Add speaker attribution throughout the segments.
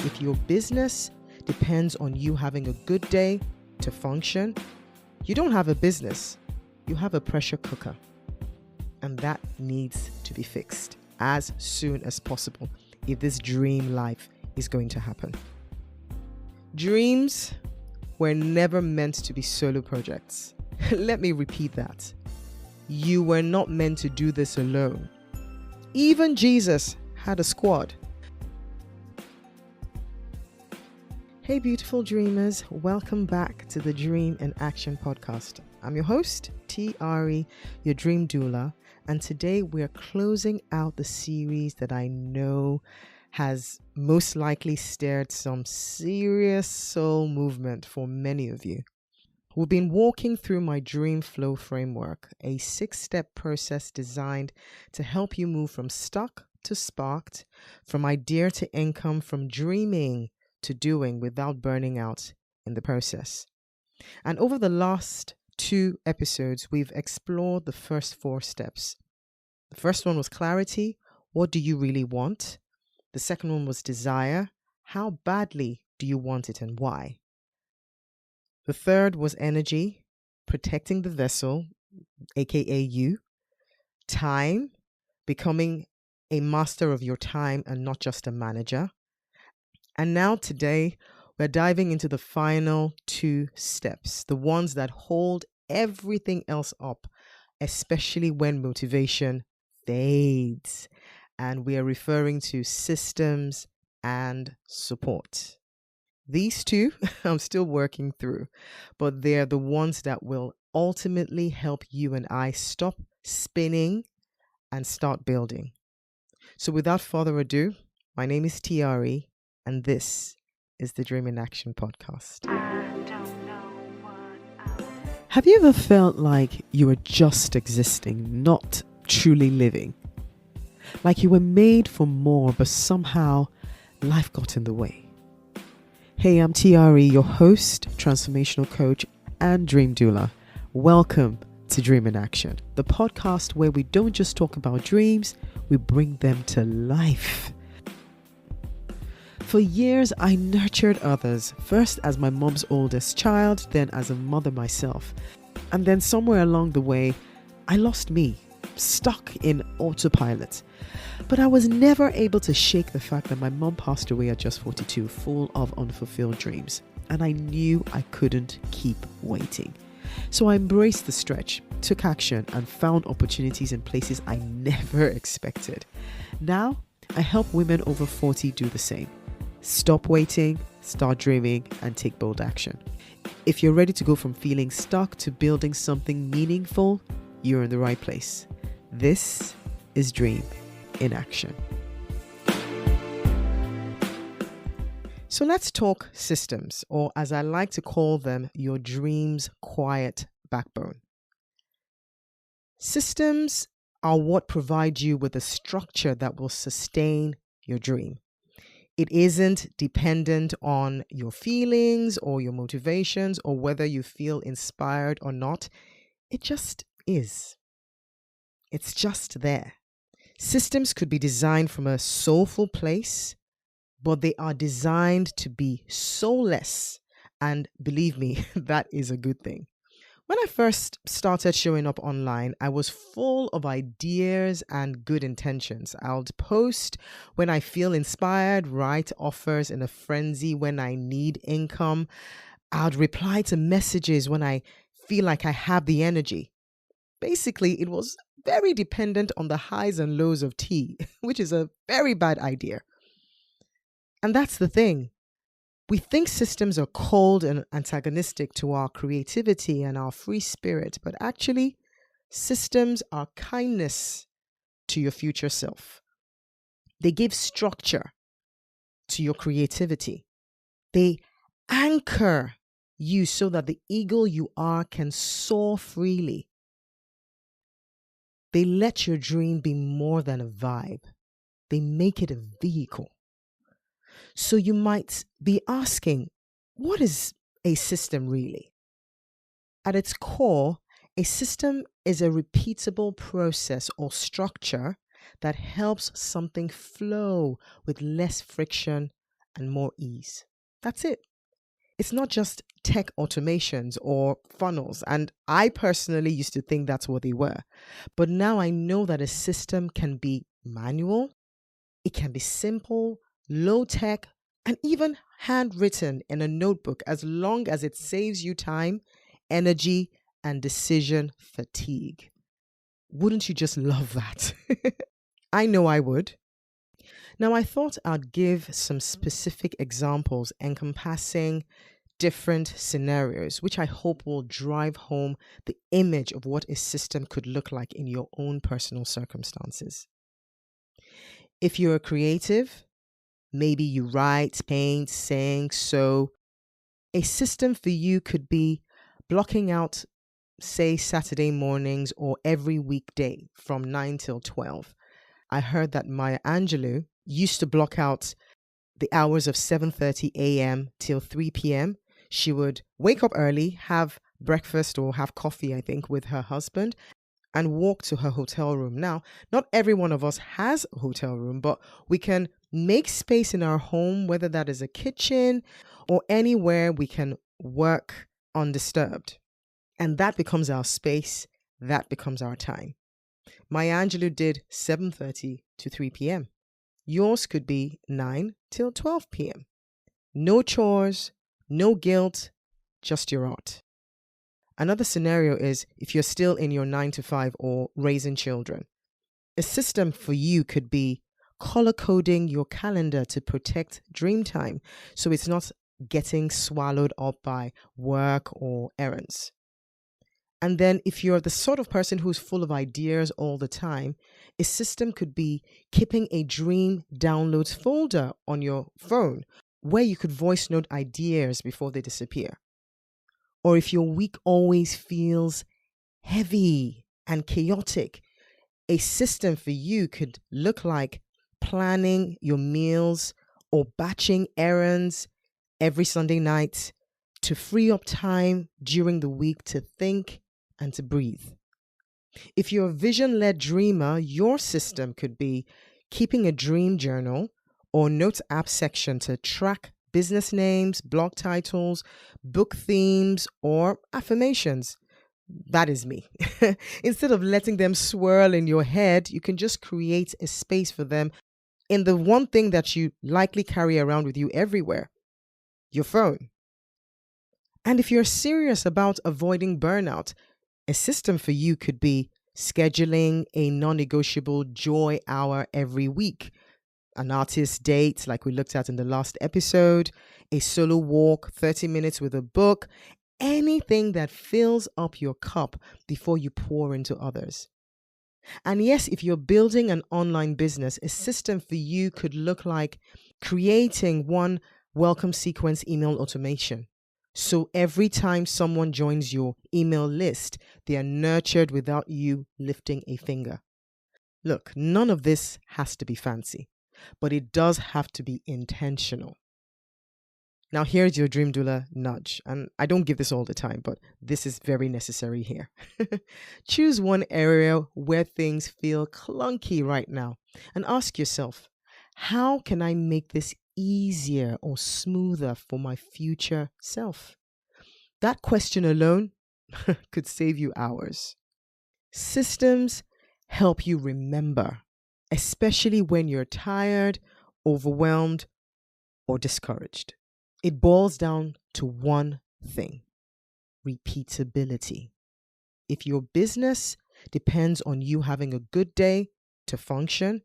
Speaker 1: if your business depends on you having a good day to function, you don't have a business, you have a pressure cooker. And that needs to be fixed as soon as possible if this dream life is going to happen. Dreams were never meant to be solo projects. Let me repeat that. You were not meant to do this alone. Even Jesus had a squad. Hey beautiful dreamers, welcome back to the Dream in Action podcast. I'm your host, T.R.E., your dream doula, and today we're closing out the series that I know has most likely stirred some serious soul movement for many of you. We've been walking through my Dream Flow framework, a 6-step process designed to help you move from stuck to sparked, from idea to income, from dreaming to doing without burning out in the process. And over the last 2 episodes, we've explored the first 4 steps. The first one was clarity. What do you really want? The second one was desire. How badly do you want it and why? The third was energy, protecting the vessel, aka you. Time, becoming a master of your time and not just a manager. And now today, we're diving into the final 2 steps, the ones that hold everything else up, especially when motivation fades. And we are referring to systems and support. These 2 I'm still working through, but they're the ones that will ultimately help you and I stop spinning and start building. So without further ado, my name is T.R.E., and this is the Dream in Action podcast. Have you ever felt like you were just existing, not truly living? Like you were made for more, but somehow life got in the way? Hey, I'm T.R.E., your host, transformational coach, and dream doula. Welcome to Dream in Action, the podcast where we don't just talk about dreams, we bring them to life. For years, I nurtured others, first as my mom's oldest child, then as a mother myself. And then somewhere along the way, I lost me, stuck in autopilot. But I was never able to shake the fact that my mom passed away at just 42, full of unfulfilled dreams. And I knew I couldn't keep waiting. So I embraced the stretch, took action, and found opportunities in places I never expected. Now, I help women over 40 do the same. Stop waiting, start dreaming, and take bold action. If you're ready to go from feeling stuck to building something meaningful, you're in the right place. This is Dream in Action. So let's talk systems, or as I like to call them, your dream's quiet backbone. Systems are what provide you with a structure that will sustain your dream. It isn't dependent on your feelings or your motivations or whether you feel inspired or not. It just is. It's just there. Systems could be designed from a soulful place, but they are designed to be soulless. And believe me, that is a good thing. When I first started showing up online, I was full of ideas and good intentions. I'll post when I feel inspired, write offers in a frenzy when I need income. I'd reply to messages when I feel like I have the energy. Basically, it was very dependent on the highs and lows of tea, which is a very bad idea. And that's the thing. We think systems are cold and antagonistic to our creativity and our free spirit, but actually, systems are kindness to your future self. They give structure to your creativity. They anchor you so that the eagle you are can soar freely. They let your dream be more than a vibe. They make it a vehicle. So you might be asking, what is a system really? At its core, a system is a repeatable process or structure that helps something flow with less friction and more ease. That's it. It's not just tech automations or funnels. And I personally used to think that's what they were. But now I know that a system can be manual, it can be simple, low tech, and even handwritten in a notebook as long as it saves you time, energy, and decision fatigue. Wouldn't you just love that? I know I would. Now, I thought I'd give some specific examples encompassing different scenarios, which I hope will drive home the image of what a system could look like in your own personal circumstances. If you're a creative, maybe you write, paint, sing, sew, a system for you could be blocking out, say, Saturday mornings or every weekday from 9 till 12. I heard that Maya Angelou used to block out the hours of 7:30 a.m. till 3 p.m. She would wake up early, have breakfast or have coffee, I think, with her husband and walk to her hotel room. Now, not every one of us has a hotel room, but we can make space in our home, whether that is a kitchen or anywhere we can work undisturbed. And that becomes our space. That becomes our time. Maya Angelou did 7:30 to 3 p.m. Yours could be 9 till 12 p.m. No chores, no guilt, just your art. Another scenario is if you're still in your 9 to 5 or raising children. A system for you could be color coding your calendar to protect dream time so it's not getting swallowed up by work or errands. And then if you're the sort of person who's full of ideas all the time, a system could be keeping a dream downloads folder on your phone where you could voice note ideas before they disappear. Or if your week always feels heavy and chaotic, a system for you could look like planning your meals or batching errands every Sunday night to free up time during the week to think and to breathe. If you're a vision-led dreamer, your system could be keeping a dream journal or notes app section to track business names, blog titles, book themes, or affirmations. That is me. Instead of letting them swirl in your head, you can just create a space for them in the one thing that you likely carry around with you everywhere, your phone. And if you're serious about avoiding burnout, a system for you could be scheduling a non-negotiable joy hour every week, an artist date like we looked at in the last episode, a solo walk, 30 minutes with a book, anything that fills up your cup before you pour into others. And yes, if you're building an online business, a system for you could look like creating one welcome sequence email automation. So every time someone joins your email list, they are nurtured without you lifting a finger. Look, none of this has to be fancy, but it does have to be intentional. Now, here's your Dream Doula nudge. And I don't give this all the time, but this is very necessary here. Choose one area where things feel clunky right now and ask yourself, how can I make this easier or smoother for my future self? That question alone could save you hours. Systems help you remember, especially when you're tired, overwhelmed, or discouraged. It boils down to one thing: repeatability. If your business depends on you having a good day to function,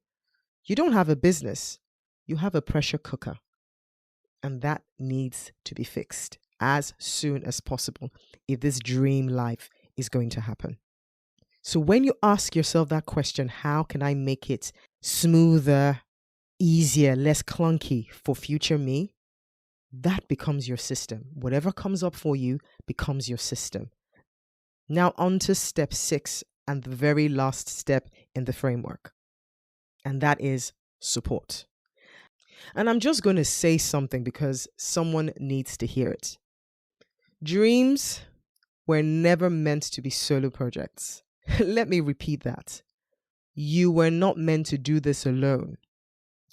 Speaker 1: you don't have a business, you have a pressure cooker. And that needs to be fixed as soon as possible if this dream life is going to happen. So when you ask yourself that question, how can I make it smoother, easier, less clunky for future me? That becomes your system. Whatever comes up for you becomes your system. Now on to step 6 and the very last step in the framework. And that is support. And I'm just going to say something because someone needs to hear it. Dreams were never meant to be solo projects. Let me repeat that. You were not meant to do this alone.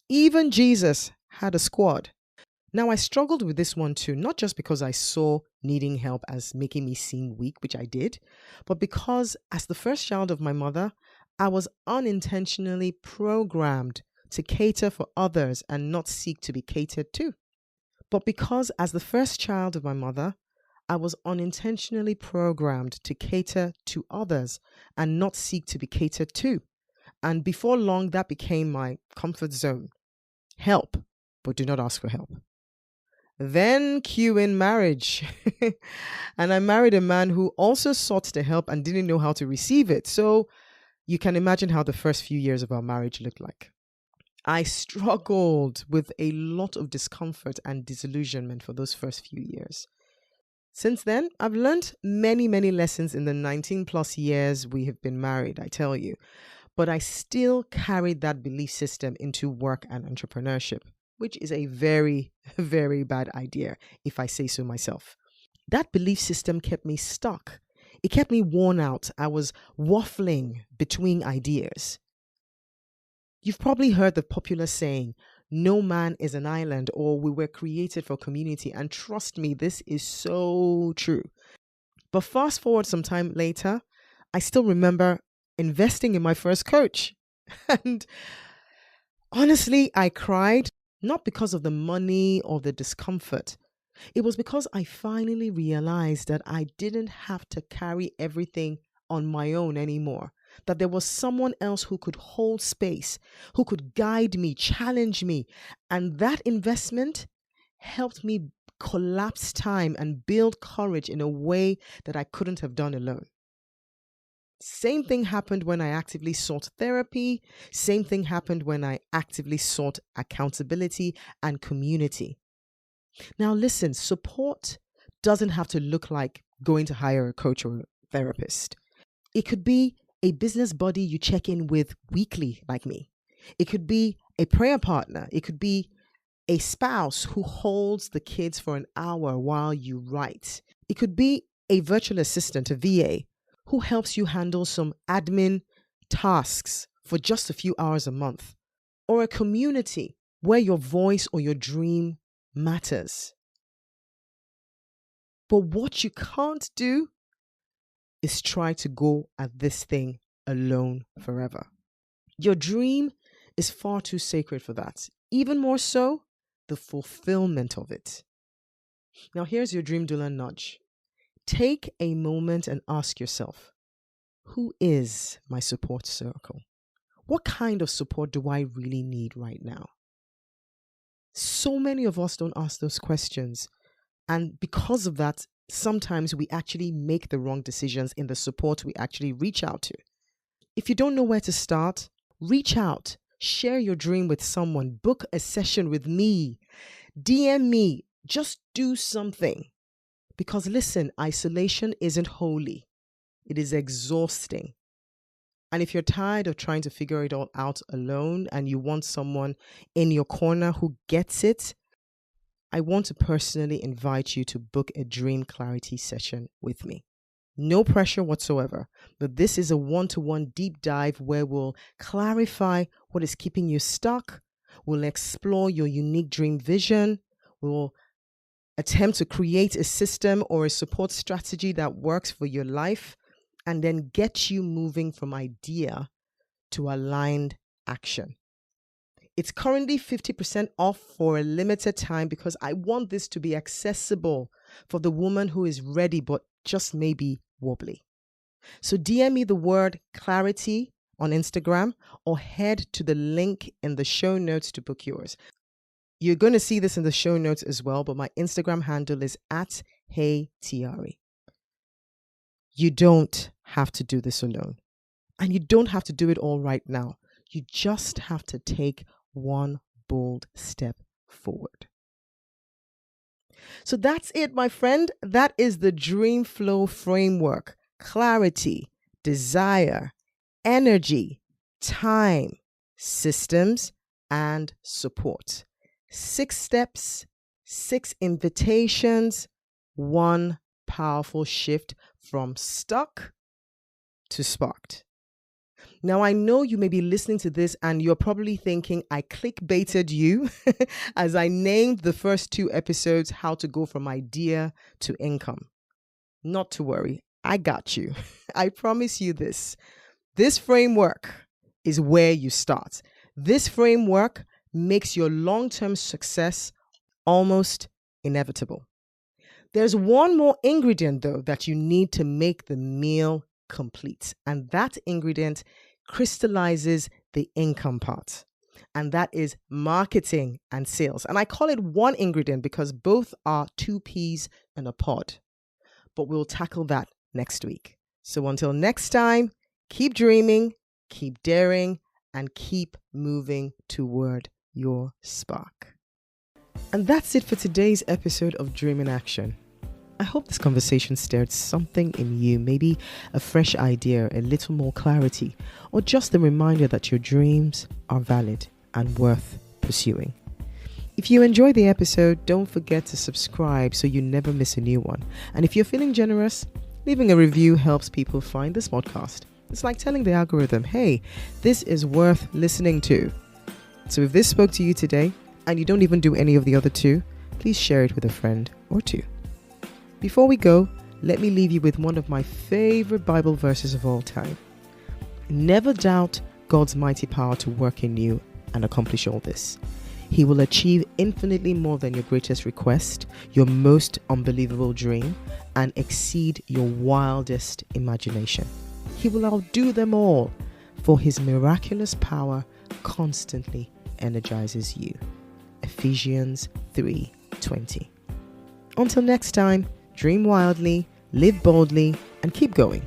Speaker 1: Even Jesus had a squad. Now, I struggled with this one too, not just because I saw needing help as making me seem weak, which I did, but because as the first child of my mother, I was unintentionally programmed to cater for others and not seek to be catered to. But because as the first child of my mother, I was unintentionally programmed to cater to others and not seek to be catered to. And before long, that became my comfort zone. Help, but do not ask for help. Then cue in marriage. And I married a man who also sought the help and didn't know how to receive it. So you can imagine how the first few years of our marriage looked like. I struggled with a lot of discomfort and disillusionment for those first few years. Since then, I've learned many, many lessons in the 19 plus years we have been married, I tell you. But I still carried that belief system into work and entrepreneurship, which is a very, very bad idea, if I say so myself. That belief system kept me stuck. It kept me worn out. I was waffling between ideas. You've probably heard the popular saying, no man is an island, or we were created for community. And trust me, this is so true. But fast forward some time later, I still remember investing in my first coach. And honestly, I cried, not because of the money or the discomfort. It was because I finally realized that I didn't have to carry everything on my own anymore. That there was someone else who could hold space, who could guide me, challenge me. And that investment helped me collapse time and build courage in a way that I couldn't have done alone. Same thing happened when I actively sought therapy. Same thing happened when I actively sought accountability and community. Now listen, support doesn't have to look like going to hire a coach or a therapist. It could be a business buddy you check in with weekly, like me. It could be a prayer partner. It could be a spouse who holds the kids for an hour while you write. It could be a virtual assistant, a VA, who helps you handle some admin tasks for just a few hours a month. Or a community where your voice or your dream matters. But what you can't do is try to go at this thing alone forever. Your dream is far too sacred for that. Even more so, the fulfillment of it. Now here's your dream doula nudge. Take a moment and ask yourself, who is my support circle? What kind of support do I really need right now? So many of us don't ask those questions. And because of that, sometimes we actually make the wrong decisions in the support we actually reach out to. If you don't know where to start, reach out, share your dream with someone, book a session with me, DM me, just do something. Because listen, isolation isn't holy. It is exhausting. And if you're tired of trying to figure it all out alone and you want someone in your corner who gets it, I want to personally invite you to book a dream clarity session with me. No pressure whatsoever, but this is a one-to-one deep dive where we'll clarify what is keeping you stuck. We'll explore your unique dream vision. We'll attempt to create a system or a support strategy that works for your life, and then get you moving from idea to aligned action. It's currently 50% off for a limited time because I want this to be accessible for the woman who is ready but just maybe wobbly. So DM me the word clarity on Instagram or head to the link in the show notes to book yours. You're going to see this in the show notes as well, but my Instagram handle is @HeyTiari. You don't have to do this alone. And you don't have to do it all right now. You just have to take one bold step forward. So that's it, my friend. That is the Dream Flow framework. Clarity, desire, energy, time, systems, and support. 6 steps, 6 invitations, 1 powerful shift from stuck to sparked. Now, I know you may be listening to this and you're probably thinking I clickbaited you as I named the first 2 episodes how to go from idea to income. Not to worry, I got you. I promise you this. This framework is where you start. This framework makes your long-term success almost inevitable. There's one more ingredient, though, that you need to make the meal complete. And that ingredient crystallizes the income part. And that is marketing and sales. And I call it one ingredient because both are 2 peas in a pod. But we'll tackle that next week. So until next time, keep dreaming, keep daring, and keep moving toward your spark. And that's it for today's episode of Dream in Action. I hope this conversation stirred something in you, maybe a fresh idea, a little more clarity, or just a reminder that your dreams are valid and worth pursuing. If you enjoyed the episode, don't forget to subscribe so you never miss a new one. And if you're feeling generous, leaving a review helps people find this podcast. It's like telling the algorithm, hey, this is worth listening to. So if this spoke to you today, and you don't even do any of the other 2, please share it with a friend or 2. Before we go, let me leave you with one of my favorite Bible verses of all time. Never doubt God's mighty power to work in you and accomplish all this. He will achieve infinitely more than your greatest request, your most unbelievable dream, and exceed your wildest imagination. He will outdo them all, for his miraculous power constantly energizes you. Ephesians 3:20. Until next time, dream wildly, live boldly, and keep going.